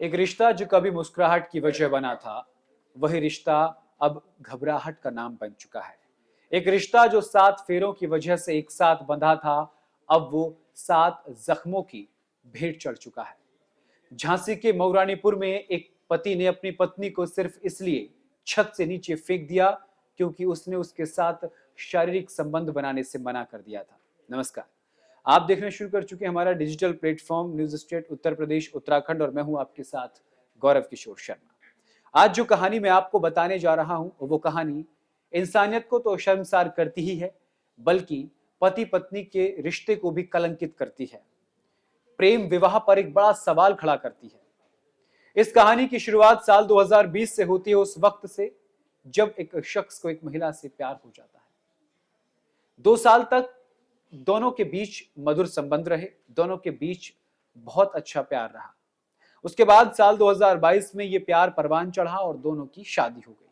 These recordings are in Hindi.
एक रिश्ता जो कभी मुस्कुराहट की वजह बना था, वही रिश्ता अब घबराहट का नाम बन चुका है। एक रिश्ता जो 7 फेरों की वजह से एक साथ बंधा था, अब वो 7 जख्मों की भेंट चढ़ चुका है। झांसी के मऊरानीपुर में एक पति ने अपनी पत्नी को सिर्फ इसलिए छत से नीचे फेंक दिया क्योंकि उसने उसके साथ शारीरिक संबंध बनाने से मना कर दिया था। नमस्कार, आप देखना शुरू कर चुके हैं हमारा digital platform news state Uttar Pradesh Uttarakhand और मैं हूं आपके साथ गौरव किशोर शर्मा। आज जो कहानी मैं आपको बताने जा रहा हूं वो कहानी इंसानियत को तो शर्मसार करती ही है, बल्कि पति पत्नी के रिश्ते को भी कलंकित करती है। प्रेम विवाह पर एक बड़ा सवाल खड़ा करती है। इस कहानी की शुरुआत साल 2020 से होती है, उस वक्त से जब एक शख्स को एक महिला से प्यार हो जाता है। 2 साल तक दोनों के बीच मधुर संबंध रहे, दोनों के बीच बहुत अच्छा प्यार रहा। उसके बाद साल 2022 में यह प्यार परवान चढ़ा और दोनों की शादी हो गई।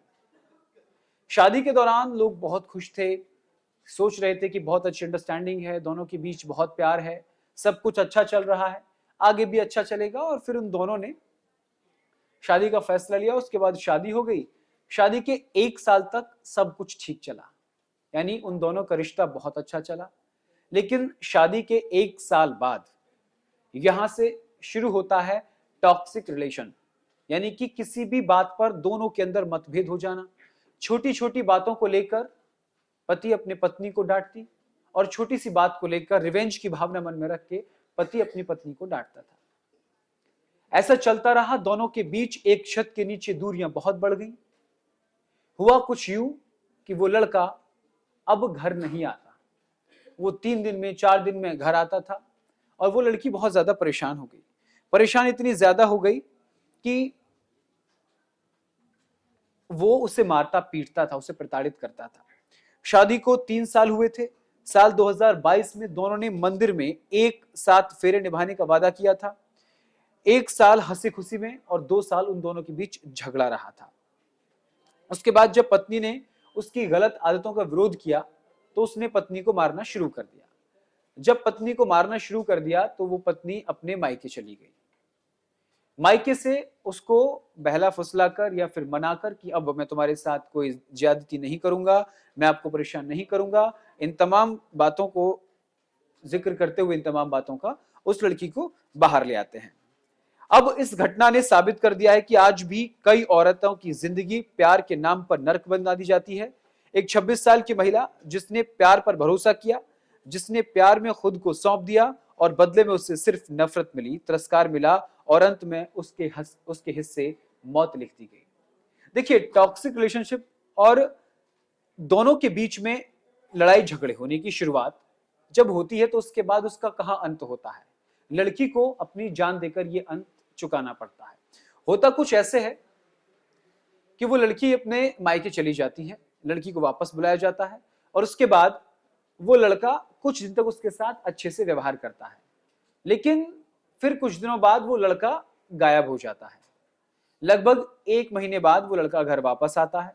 शादी के दौरान लोग बहुत खुश थे, सोच रहे थे कि बहुत अच्छी अंडरस्टैंडिंग है, दोनों के बीच बहुत प्यार है, सब कुछ अच्छा चल रहा है, आगे भी अच्छा चलेगा। और फिर उन दोनों ने शादी का फैसला लिया। उसके बाद शादी हो गई। शादी के 1 साल तक सब कुछ ठीक चला, यानी उन दोनों का रिश्ता बहुत अच्छा चला। लेकिन शादी के 1 साल बाद यहां से शुरू होता है टॉक्सिक रिलेशन, यानी कि किसी भी बात पर दोनों के अंदर मतभेद हो जाना। छोटी छोटी बातों को लेकर पति अपने पत्नी को डांटती और छोटी सी बात को लेकर रिवेंज की भावना मन में रख के पति अपनी पत्नी को डांटता था। ऐसा चलता रहा। दोनों के बीच एक छत के नीचे दूरियां बहुत बढ़ गई। हुआ कुछ यूं कि वो लड़का अब घर नहीं आता। वो 3 दिन में 4 दिन में घर आता था और वो लड़की बहुत ज्यादा परेशान हो गई। परेशान इतनी ज्यादा हो गई कि वो उसे मारता पीटता था, उसे प्रताड़ित करता था। शादी को 3 साल हुए थे। साल 2022 में दोनों ने मंदिर में एक साथ फेरे निभाने का वादा किया था। 1 साल हंसी खुशी में और 2 साल उन दोनों के बीच झगड़ा रहा था। उसके बाद जब पत्नी ने उसकी गलत आदतों का विरोध किया तो उसने पत्नी को मारना शुरू कर दिया। जब पत्नी को मारना शुरू कर दिया तो वो पत्नी अपने मायके चली गई। मायके से उसको बहला फुसलाकर या फिर मनाकर कि अब मैं तुम्हारे साथ कोई ज्यादती नहीं करूंगा, मैं आपको परेशान नहीं करूंगा, इन तमाम बातों को जिक्र करते हुए इन तमाम बातों का उस लड़की को बाहर ले आते हैं। अब इस घटना ने साबित कर दिया है कि आज भी कई औरतों की जिंदगी प्यार के नाम पर नर्क बना दी जाती है। एक 26 साल की महिला जिसने प्यार पर भरोसा किया, जिसने प्यार में खुद को सौंप दिया और बदले में उससे सिर्फ नफरत मिली, तिरस्कार मिला और अंत में उसके हिस्से मौत लिख दी गई। देखिए, टॉक्सिक रिलेशनशिप और दोनों के बीच में लड़ाई झगड़े होने की शुरुआत जब होती है तो उसके बाद उसका कहां अंत होता है। लड़की को अपनी जान देकर यह अंत चुकाना पड़ता है। होता कुछ ऐसे है कि वो लड़की अपने मायके चली जाती है, लड़की को वापस बुलाया जाता है और उसके बाद वो लड़का कुछ दिन तक उसके साथ अच्छे से व्यवहार करता है। लेकिन फिर कुछ दिनों बाद वो लड़का गायब हो जाता है। लगभग 1 महीने बाद वो लड़का घर वापस आता है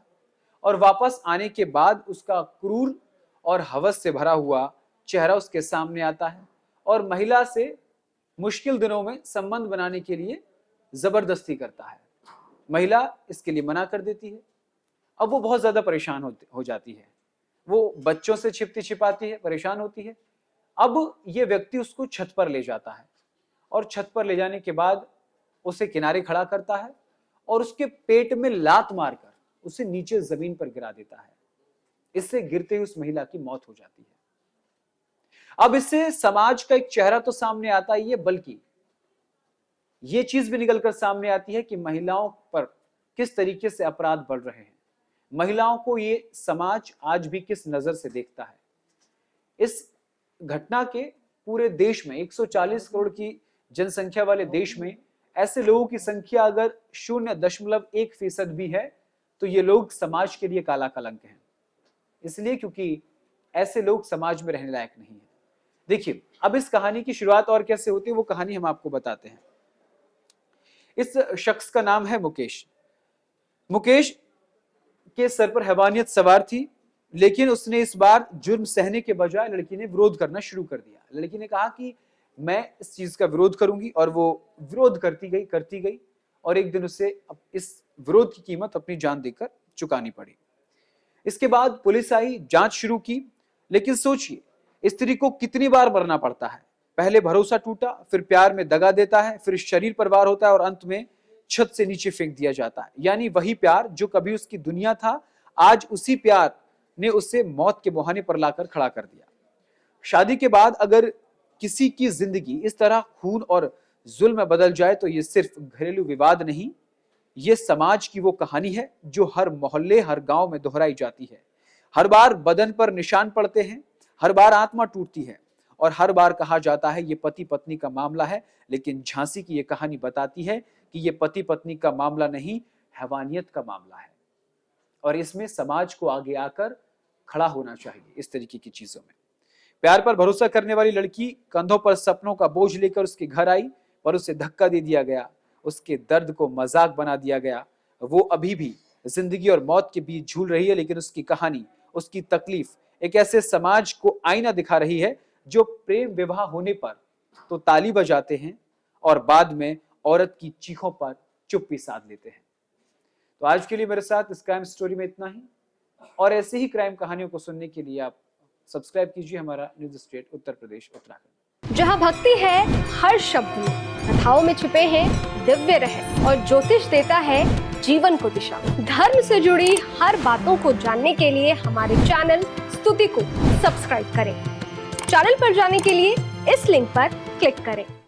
और वापस आने के बाद उसका क्रूर और हवस से भरा हुआ चेहरा उसके सामने आता है और महिला से मुश्किल दिनों में संबंध बनाने के लिए जबरदस्ती करता है। महिला इसके लिए मना कर देती है। अब वो बहुत ज्यादा परेशान हो जाती है। वो बच्चों से छिपती छिपाती है, परेशान होती है। अब ये व्यक्ति उसको छत पर ले जाता है और छत पर ले जाने के बाद उसे किनारे खड़ा करता है और उसके पेट में लात मारकर उसे नीचे जमीन पर गिरा देता है। इससे गिरते ही उस महिला की मौत हो जाती है। अब इससे समाज का एक चेहरा तो सामने आता ही है, बल्कि यह चीज भी निकलकर सामने आती है कि महिलाओं पर किस तरीके से अपराध बढ़ रहे हैं, महिलाओं को ये समाज आज भी किस नजर से देखता है। इस घटना के पूरे देश में 140 करोड़ की जनसंख्या वाले देश में ऐसे लोगों की संख्या अगर 0.1% भी है तो ये लोग समाज के लिए काला कलंक हैं। इसलिए क्योंकि ऐसे लोग समाज में रहने लायक नहीं है। देखिए, अब इस कहानी की शुरुआत और कैसे होती है वो कहानी हम आपको बताते हैं। इस शख्स का नाम है मुकेश। मुकेश के सर पर हैवानियत सवार थी, लेकिन उसने इस बार जुर्म सहने के बजाय लड़की ने विरोध करना शुरू कर दिया। लड़की ने कहा कि मैं इस चीज का विरोध करूंगी और वो विरोध करती गई। और एक दिन उसे इस विरोध की कीमत अपनी जान देकर चुकानी पड़ी। इसके बाद पुलिस आई, जांच शुरू की, लेकिन सोचिए स्त्री को कितनी बार मरना पड़ता है। पहले भरोसा टूटा, फिर प्यार में दगा देता है, फिर शरीर पर वार होता है और अंत में छत से नीचे फेंक दिया जाता है। यानी वही प्यार जो कभी उसकी दुनिया था, आज उसी प्यार ने उसे मौत के मुहाने पर लाकर खड़ा कर दिया। शादी के बाद अगर किसी की जिंदगी इस तरह खून और जुल्म में बदल जाए तो ये सिर्फ घरेलू विवाद नहीं, ये समाज की वो कहानी है जो हर मोहल्ले, हर गांव में दोहराई जाती है। हर बार बदन पर निशान पड़ते हैं, हर बार आत्मा टूटती है और हर बार कहा जाता है ये पति पत्नी का मामला है। लेकिन झांसी की ये कहानी बताती है कि ये पति पत्नी का मामला नहीं, हैवानियत का मामला है और इसमें समाज को आगे आकर खड़ा होना चाहिए। इस तरीके की चीजों में प्यार पर भरोसा करने वाली लड़की कंधों पर सपनों का बोझ लेकर उसके घर आई, पर उसे धक्का दे दिया गया, उसके दर्द को मजाक बना दिया गया। वो अभी भी जिंदगी और मौत के बीच झूल रही है, लेकिन उसकी कहानी, उसकी तकलीफ एक ऐसे समाज को आईना दिखा रही है जो प्रेम विवाह होने पर तो ताली बजाते हैं और बाद में औरत की चीखों पर चुप्पी साध लेते हैं। तो आज के लिए मेरे साथ इस क्राइम स्टोरी में इतना ही, और ऐसे ही क्राइम कहानियों को सुनने के लिए आप सब्सक्राइब कीजिए हमारा न्यूज़ स्टेट उत्तर प्रदेश उत्तराखंड। जहां भक्ति है हर शब्द में, कथाओं में छुपे हैं दिव्य रहस्य और ज्योतिष देता है जीवन को दिशा। धर्म से जुड़ी हर बातों को जानने के लिए हमारे चैनल स्तुति को सब्सक्राइब करें। चैनल पर जाने के लिए इस लिंक पर क्लिक करें।